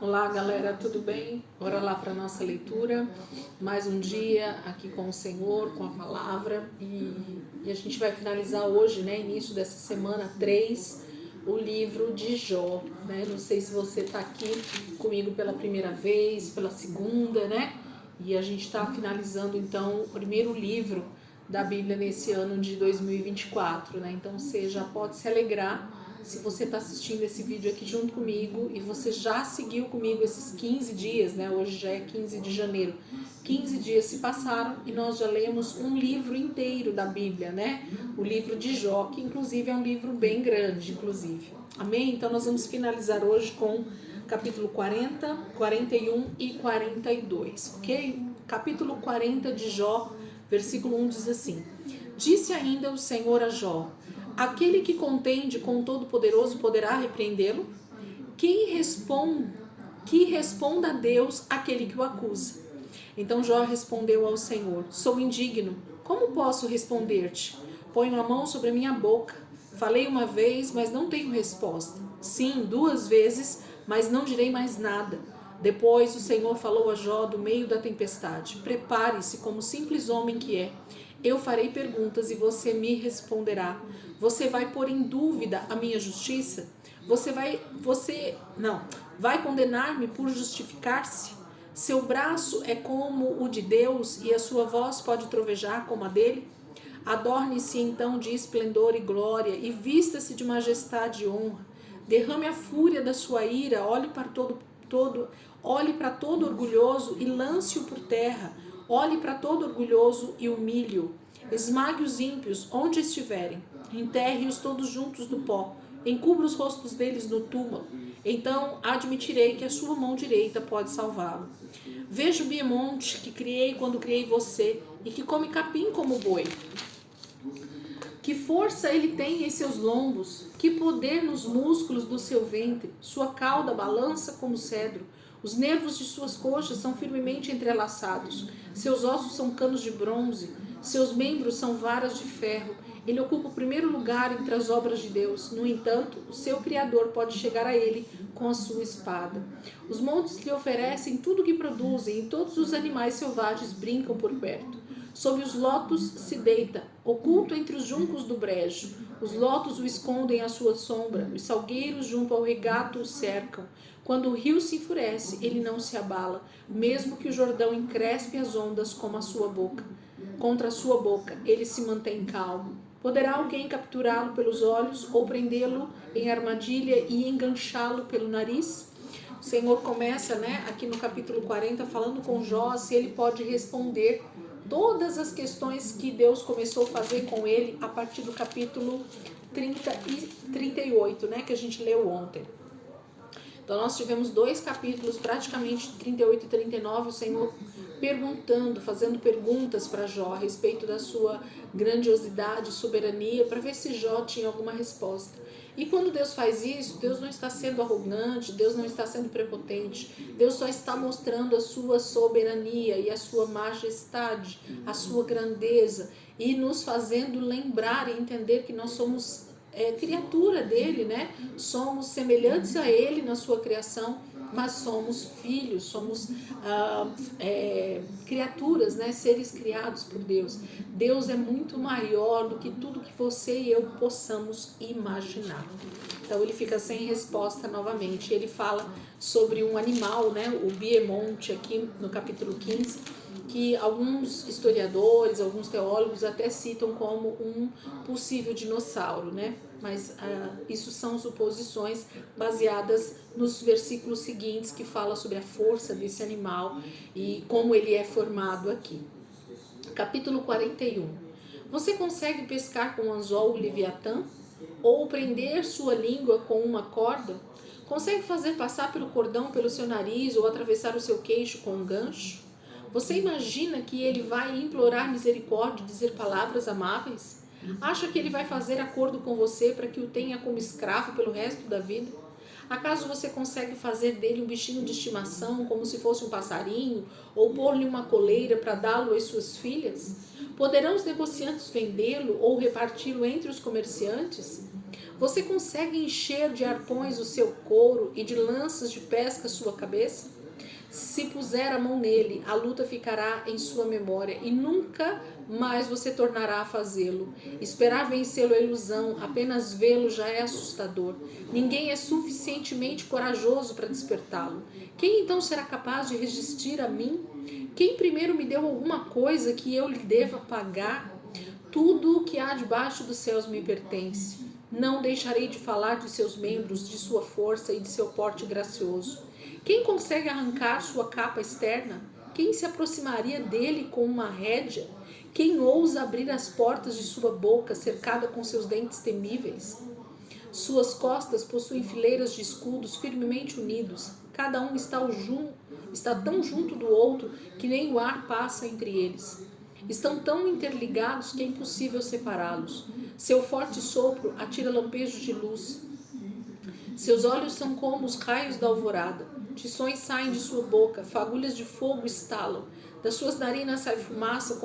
Olá galera, tudo bem? Bora lá para nossa leitura, mais um dia aqui com o Senhor, com a palavra e a gente vai finalizar hoje, né, início dessa semana 3, o livro de Jó, né? Não sei se você está aqui comigo pela primeira vez, pela segunda, né? E a gente está finalizando então o primeiro livro da Bíblia nesse ano de 2024, né? Então você já pode se alegrar se você está assistindo esse vídeo aqui junto comigo e você já seguiu comigo esses 15 dias, né? Hoje já é 15 de janeiro. 15 dias se passaram e nós já lemos um livro inteiro da Bíblia, né? O livro de Jó, que inclusive é um livro bem grande, inclusive. Amém? Então nós vamos finalizar hoje com capítulo 40, 41 e 42, ok? Capítulo 40 de Jó, versículo 1 diz assim: Disse ainda o Senhor a Jó: aquele que contende com o Todo-Poderoso poderá repreendê-lo? Que responda a Deus aquele que o acusa. Então Jó respondeu ao Senhor: sou indigno, como posso responder-te? Ponho a mão sobre a minha boca. Falei uma vez, mas não tenho resposta. Sim, 2 vezes, mas não direi mais nada. Depois o Senhor falou a Jó do meio da tempestade: prepare-se como simples homem que é. Eu farei perguntas e você me responderá. Você vai pôr em dúvida a minha justiça? Vai condenar-me por justificar-se? Seu braço é como o de Deus e a sua voz pode trovejar como a dele? Adorne-se então de esplendor e glória e vista-se de majestade e honra. Derrame a fúria da sua ira, olhe para todo orgulhoso e lance-o por terra. Olhe para todo orgulhoso e humilhe-o. Esmague os ímpios onde estiverem. Enterre-os todos juntos no pó. Encubra os rostos deles no túmulo. Então admitirei que a sua mão direita pode salvá-lo. Veja o biemonte que criei quando criei você e que come capim como boi. Que força ele tem em seus lombos, que poder nos músculos do seu ventre, sua cauda balança como cedro, os nervos de suas coxas são firmemente entrelaçados, seus ossos são canos de bronze, seus membros são varas de ferro, ele ocupa o primeiro lugar entre as obras de Deus, no entanto, o seu Criador pode chegar a ele com a sua espada. Os montes lhe oferecem tudo o que produzem e todos os animais selvagens brincam por perto. Sob os lotos se deita, oculto entre os juncos do brejo. Os lotos o escondem à sua sombra, os salgueiros junto ao regato o cercam. Quando o rio se enfurece, ele não se abala, mesmo que o Jordão encrespe as ondas como a sua boca. Contra a sua boca, ele se mantém calmo. Poderá alguém capturá-lo pelos olhos ou prendê-lo em armadilha e enganchá-lo pelo nariz? O Senhor começa, aqui no capítulo 40, falando com Jó se ele pode responder todas as questões que Deus começou a fazer com ele a partir do capítulo 30 e 38, que a gente leu ontem. Então nós tivemos 2 capítulos, praticamente 38 e 39, o Senhor perguntando, fazendo perguntas para Jó a respeito da sua grandiosidade, soberania, para ver se Jó tinha alguma resposta. E quando Deus faz isso, Deus não está sendo arrogante, Deus não está sendo prepotente, Deus só está mostrando a sua soberania e a sua majestade, a sua grandeza e nos fazendo lembrar e entender que nós somos criatura dele, somos semelhantes a ele na sua criação, mas somos filhos, somos criaturas, seres criados por Deus. Deus é muito maior do que tudo que você e eu possamos imaginar. Então ele fica sem resposta novamente. Ele fala sobre um animal, o biemonte, aqui no capítulo 15, que alguns historiadores, alguns teólogos até citam como um possível dinossauro, mas isso são suposições baseadas nos versículos seguintes que fala sobre a força desse animal e como ele é formado aqui. Capítulo 41. Você consegue pescar com um anzol o Leviatã? Ou prender sua língua com uma corda? Consegue fazer passar pelo cordão pelo seu nariz ou atravessar o seu queixo com um gancho? Você imagina que ele vai implorar misericórdia e dizer palavras amáveis? Acha que ele vai fazer acordo com você para que o tenha como escravo pelo resto da vida? Acaso você consegue fazer dele um bichinho de estimação, como se fosse um passarinho, ou pôr-lhe uma coleira para dá-lo às suas filhas? Poderão os negociantes vendê-lo ou reparti-lo entre os comerciantes? Você consegue encher de arpões o seu couro e de lanças de pesca a sua cabeça? Se puser a mão nele, a luta ficará em sua memória e nunca mais você tornará a fazê-lo. Esperar vencê-lo é ilusão, apenas vê-lo já é assustador. Ninguém é suficientemente corajoso para despertá-lo. Quem então será capaz de resistir a mim? Quem primeiro me deu alguma coisa que eu lhe deva pagar? Tudo o que há debaixo dos céus me pertence. Não deixarei de falar de seus membros, de sua força e de seu porte gracioso. Quem consegue arrancar sua capa externa? Quem se aproximaria dele com uma rédea? Quem ousa abrir as portas de sua boca, cercada com seus dentes temíveis? Suas costas possuem fileiras de escudos firmemente unidos. Cada um está tão junto do outro que nem o ar passa entre eles. Estão tão interligados que é impossível separá-los. Seu forte sopro atira lampejos de luz. Seus olhos são como os raios da alvorada. Tições saem de sua boca, fagulhas de fogo estalam. Das suas narinas sai fumaça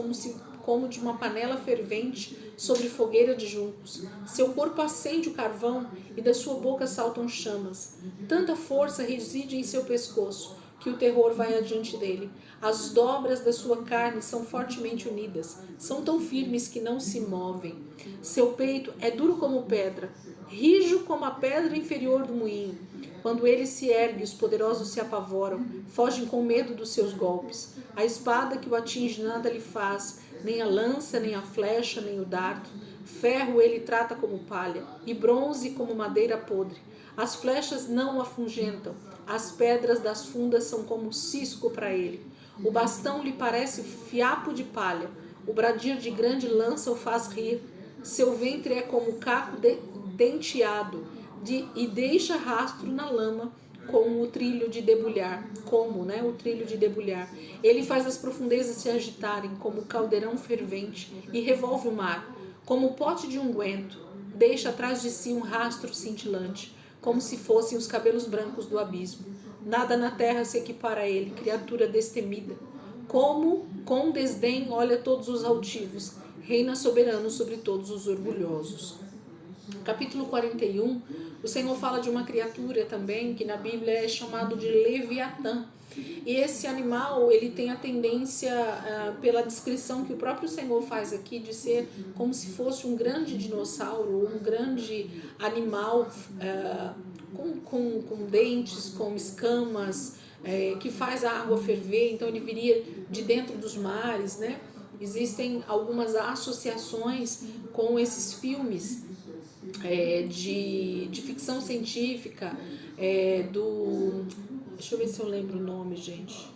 como de uma panela fervente sobre fogueira de juncos. Seu corpo acende o carvão e da sua boca saltam chamas. Tanta força reside em seu pescoço que o terror vai adiante dele. As dobras da sua carne são fortemente unidas. São tão firmes que não se movem. Seu peito é duro como pedra, rijo como a pedra inferior do moinho. Quando ele se ergue, os poderosos se apavoram, fogem com medo dos seus golpes. A espada que o atinge nada lhe faz, nem a lança, nem a flecha, nem o dardo. Ferro ele trata como palha, e bronze como madeira podre. As flechas não o afugentam, as pedras das fundas são como cisco para ele. O bastão lhe parece fiapo de palha, o bradir de grande lança o faz rir. Seu ventre é como caco denteado, e deixa rastro na lama como o trilho de debulhar, o trilho de debulhar. Ele faz as profundezas se agitarem como caldeirão fervente e revolve o mar, como pote de unguento. Deixa atrás de si um rastro cintilante, como se fossem os cabelos brancos do abismo. Nada na terra se equipara a ele, criatura destemida. Como com desdém olha todos os altivos, reina soberano sobre todos os orgulhosos. Capítulo 41, o Senhor fala de uma criatura também, que na Bíblia é chamado de Leviatã. E esse animal, ele tem a tendência, pela descrição que o próprio Senhor faz aqui, de ser como se fosse um grande dinossauro, um grande animal com dentes, com escamas, que faz a água ferver. Então ele viria de dentro dos mares, né? Existem algumas associações com esses filmes de ficção científica, deixa eu ver se eu lembro o nome, gente.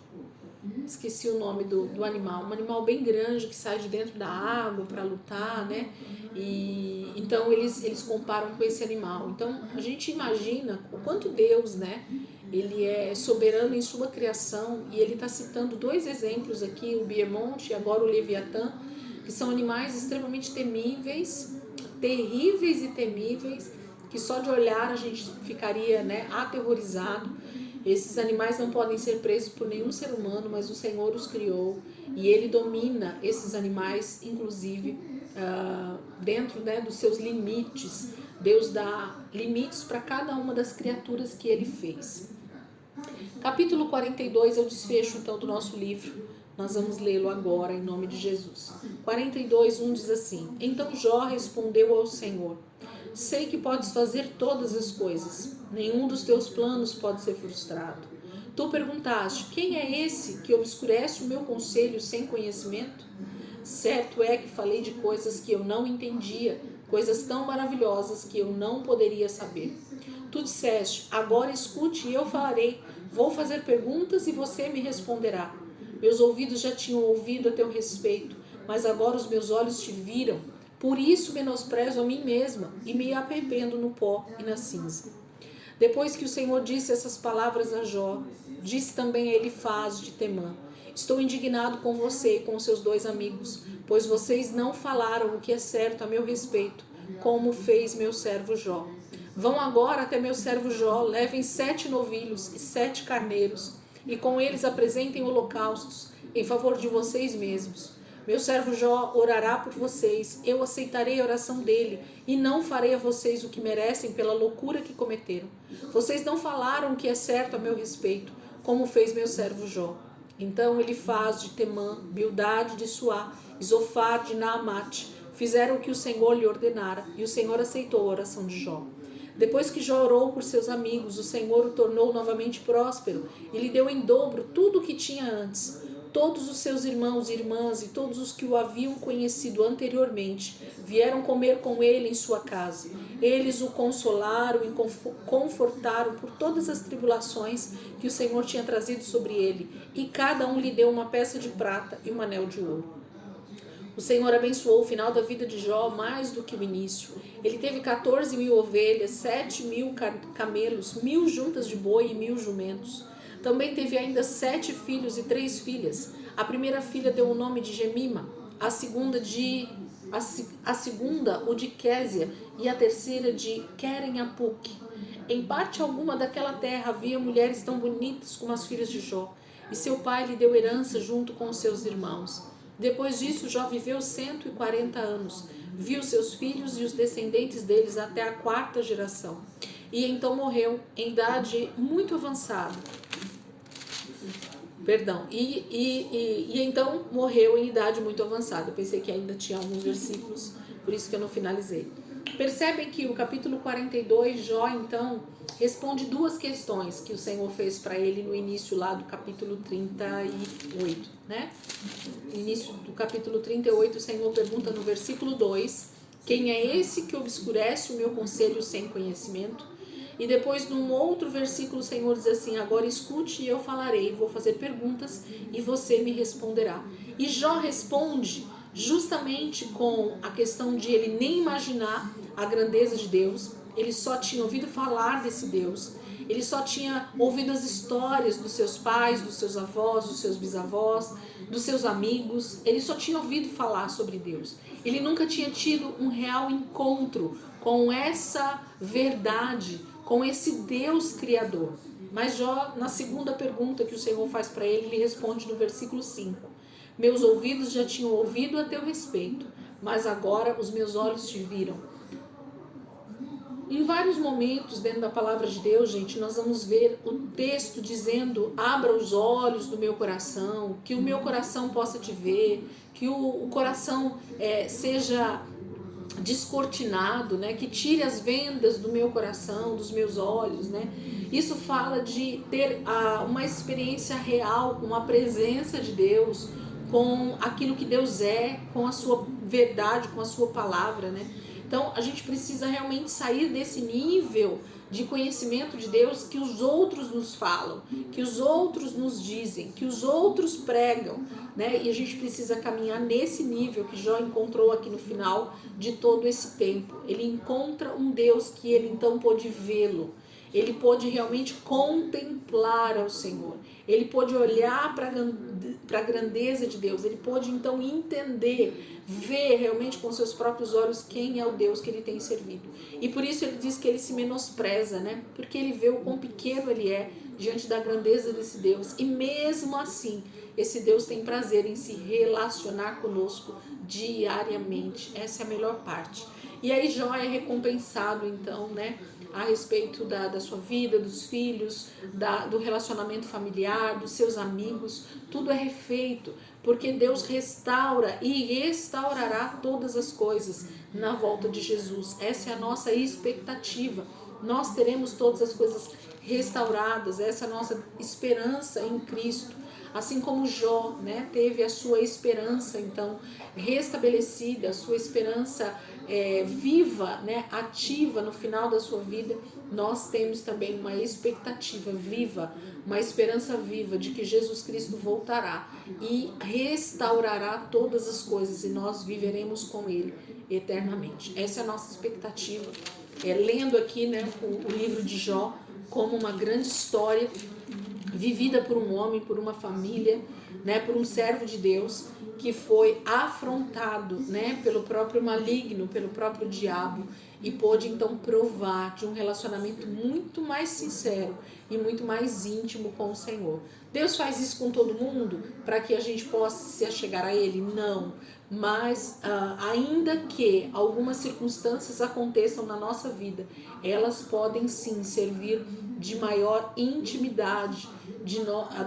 Esqueci o nome do animal. Um animal bem grande que sai de dentro da água para lutar, né? E então eles comparam com esse animal. Então a gente imagina o quanto Deus, né? Ele é soberano em sua criação, e ele está citando dois exemplos aqui, o Biermonte e agora o Leviatã, que são animais extremamente temíveis, terríveis e temíveis, que só de olhar a gente ficaria, né, aterrorizado. Esses animais não podem ser presos por nenhum ser humano, mas o Senhor os criou e ele domina esses animais, inclusive dentro, né, dos seus limites. Deus dá limites para cada uma das criaturas que ele fez. Capítulo 42 é o desfecho então do nosso livro. Nós vamos lê-lo agora em nome de Jesus. 42:1 diz assim: Então Jó respondeu ao Senhor: Sei que podes fazer todas as coisas, nenhum dos teus planos pode ser frustrado. Tu perguntaste: quem é esse que obscurece o meu conselho sem conhecimento? Certo é que falei de coisas que eu não entendia, coisas tão maravilhosas que eu não poderia saber. Tu disseste: agora escute e eu falarei, vou fazer perguntas e você me responderá. Meus ouvidos já tinham ouvido a teu respeito, mas agora os meus olhos te viram. Por isso menosprezo a mim mesma e me arrependo no pó e na cinza. Depois que o Senhor disse essas palavras a Jó, disse também a Elifaz de Temã: Estou indignado com você e com seus dois amigos, pois vocês não falaram o que é certo a meu respeito, como fez meu servo Jó. Vão agora até meu servo Jó, levem 7 novilhos e 7 carneiros, e com eles apresentem holocaustos em favor de vocês mesmos. Meu servo Jó orará por vocês, eu aceitarei a oração dele e não farei a vocês o que merecem pela loucura que cometeram. Vocês não falaram o que é certo a meu respeito, como fez meu servo Jó. Então ele faz de Temã, Bildade de Suá, Zofar de Naamate, fizeram o que o Senhor lhe ordenara, e o Senhor aceitou a oração de Jó. Depois que Jó orou por seus amigos, o Senhor o tornou novamente próspero e lhe deu em dobro tudo o que tinha antes. Todos os seus irmãos e irmãs e todos os que o haviam conhecido anteriormente vieram comer com ele em sua casa. Eles o consolaram e confortaram por todas as tribulações que o Senhor tinha trazido sobre ele, e cada um lhe deu uma peça de prata e um anel de ouro. O Senhor abençoou o final da vida de Jó mais do que o início. Ele teve 14.000 ovelhas, 7.000 camelos, 1.000 juntas de boi e 1.000 jumentos. Também teve ainda 7 filhos e 3 filhas. A primeira filha deu o nome de Gemima, a segunda o de Késia e a terceira de Queren-Apuc. Em parte alguma daquela terra havia mulheres tão bonitas como as filhas de Jó, e seu pai lhe deu herança junto com os seus irmãos. Depois disso, Jó viveu 140 anos, viu seus filhos e os descendentes deles até a 4ª geração, e então morreu em idade muito avançada. Então morreu em idade muito avançada. Eu pensei que ainda tinha alguns versículos, por isso que eu não finalizei. Percebem que o capítulo 42, Jó então responde 2 questões que o Senhor fez para ele no início lá do capítulo 38, né? No início do capítulo 38, o Senhor pergunta no versículo 2, quem é esse que obscurece o meu conselho sem conhecimento? E depois, num outro versículo, o Senhor diz assim, agora escute e eu falarei, vou fazer perguntas e você me responderá. E Jó responde justamente com a questão de ele nem imaginar a grandeza de Deus, ele só tinha ouvido falar desse Deus, ele só tinha ouvido as histórias dos seus pais, dos seus avós, dos seus bisavós, dos seus amigos, ele só tinha ouvido falar sobre Deus. Ele nunca tinha tido um real encontro com essa verdade, com esse Deus Criador. Mas Jó, na segunda pergunta que o Senhor faz para ele, ele responde no versículo 5. Meus ouvidos já tinham ouvido a teu respeito, mas agora os meus olhos te viram. Em vários momentos dentro da palavra de Deus, gente, nós vamos ver o texto dizendo, abra os olhos do meu coração, que o meu coração possa te ver, que o coração seja descortinado, né? Que tire as vendas do meu coração, dos meus olhos, né? Isso fala de ter uma experiência real com a presença de Deus, com aquilo que Deus é, com a sua verdade, com a sua palavra, né? Então a gente precisa realmente sair desse nível de conhecimento de Deus que os outros nos falam, que os outros nos dizem, que os outros pregam, né? E a gente precisa caminhar nesse nível que Jó encontrou aqui no final de todo esse tempo. Ele encontra um Deus que ele então pôde vê-lo, ele pôde realmente contemplar ao Senhor, ele pôde olhar para a grandeza de Deus, ele pôde então entender, ver realmente com seus próprios olhos quem é o Deus que ele tem servido. E por isso ele diz que ele se menospreza, né? Porque ele vê o quão pequeno ele é diante da grandeza desse Deus. E mesmo assim, esse Deus tem prazer em se relacionar conosco diariamente. Essa é a melhor parte. E aí Jó é recompensado então, né? A respeito da sua vida, dos filhos, do relacionamento familiar, dos seus amigos, tudo é refeito, porque Deus restaura e restaurará todas as coisas na volta de Jesus. Essa é a nossa expectativa. Nós teremos todas as coisas restauradas, essa é a nossa esperança em Cristo. Assim como Jó, né, teve a sua esperança então restabelecida, a sua esperança viva, né, ativa no final da sua vida, nós temos também uma expectativa viva, uma esperança viva de que Jesus Cristo voltará e restaurará todas as coisas e nós viveremos com Ele eternamente. Essa é a nossa expectativa. Lendo aqui, né, o livro de Jó como uma grande história vivida por um homem, por uma família, né, por um servo de Deus que foi afrontado, né, pelo próprio maligno, pelo próprio diabo, e pôde então provar de um relacionamento muito mais sincero e muito mais íntimo com o Senhor. Deus faz isso com todo mundo para que a gente possa se achegar a Ele? Não. Mas ainda que algumas circunstâncias aconteçam na nossa vida, elas podem sim servir de maior intimidade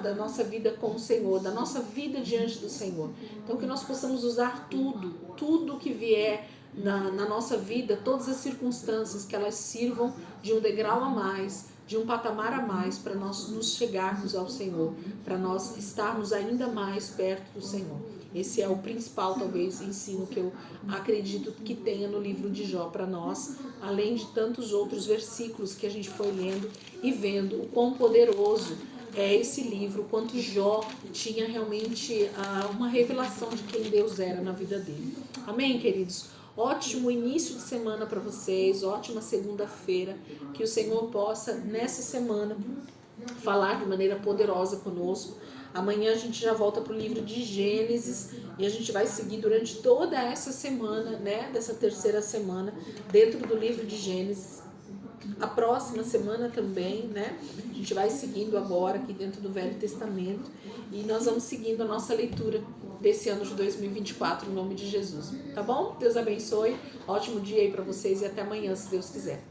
da nossa vida com o Senhor, da nossa vida diante do Senhor. Então que nós possamos usar tudo que vier na nossa vida, todas as circunstâncias, que elas sirvam de um degrau a mais, de um patamar a mais, para nós nos chegarmos ao Senhor, para nós estarmos ainda mais perto do Senhor. Esse é o principal, talvez, ensino que eu acredito que tenha no livro de Jó para nós, além de tantos outros versículos que a gente foi lendo e vendo o quão poderoso é esse livro, quanto Jó tinha realmente uma revelação de quem Deus era na vida dele. Amém, queridos? Ótimo início de semana para vocês, ótima segunda-feira, que o Senhor possa, nessa semana, falar de maneira poderosa conosco. Amanhã a gente já volta para o livro de Gênesis e a gente vai seguir durante toda essa semana, né, dessa terceira semana, dentro do livro de Gênesis. A próxima semana também, né, a gente vai seguindo agora aqui dentro do Velho Testamento e nós vamos seguindo a nossa leitura desse ano de 2024 em nome de Jesus, tá bom? Deus abençoe, ótimo dia aí para vocês e até amanhã, se Deus quiser.